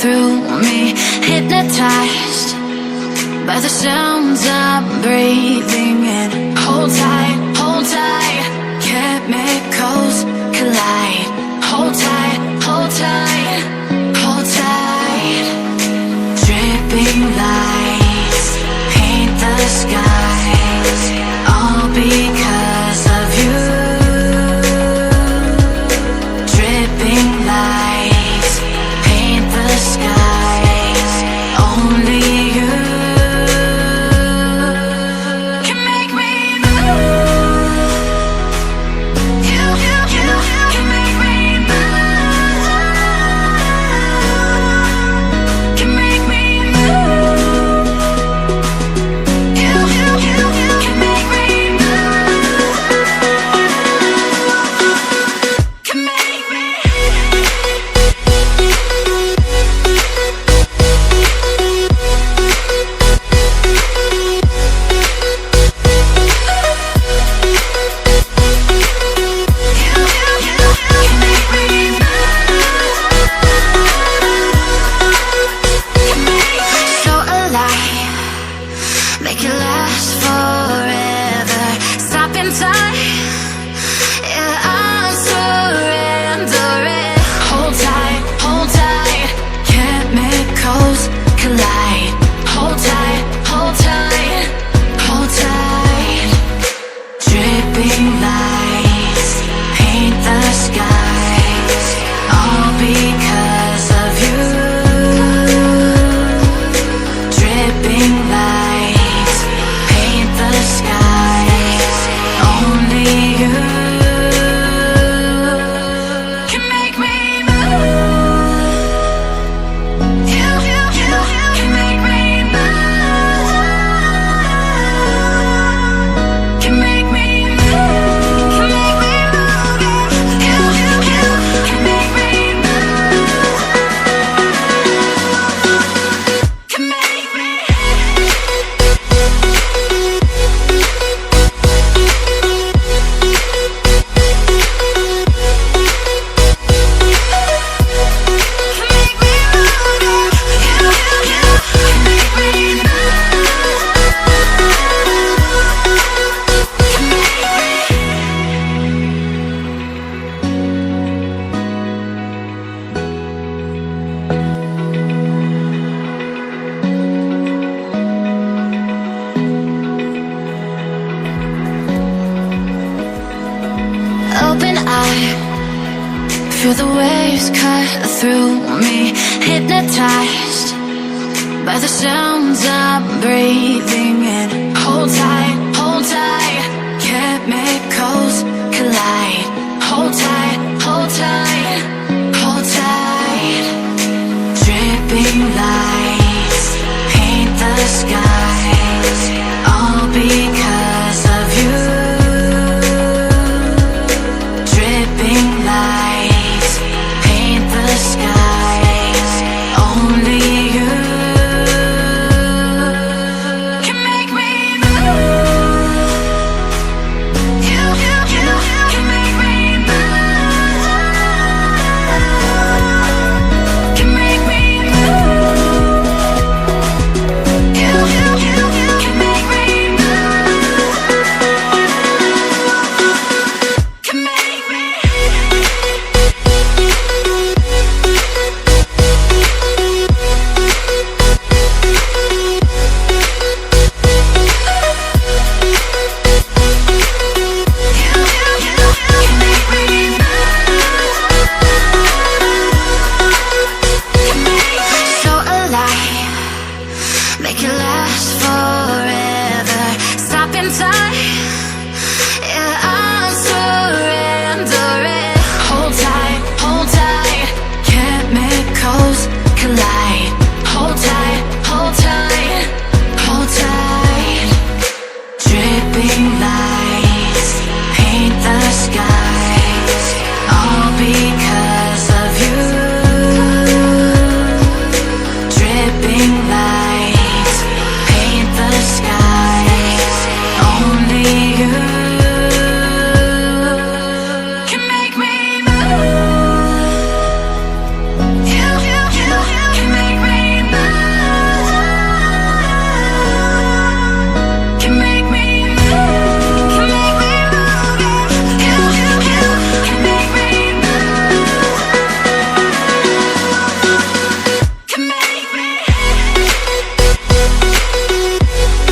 through me, hypnotized by the sounds I'm breathing in. Hold tight, chemicals collide. Hold tight, hold tight, hold tight. Dripping lights paint the skies, all because of you. Dripping lights paint the skies, only you can make me move. You can make me move. Can make me move. You can make me move. Can make me. So alive, make it last forever. Stop in time, yeah, I'm surrendering. Hold tight, chemicals collide. Hold tight, hold tight, hold tight. Dripping lights paint the skies, all because of you. Dripping lights paint the skies, only you can make me move. You can make me move. Can make me move. Can make me move. You can make me move. Can make me. Open eye, feel the waves cut through me, hypnotized by the sounds I'm breathing in. Hold tight,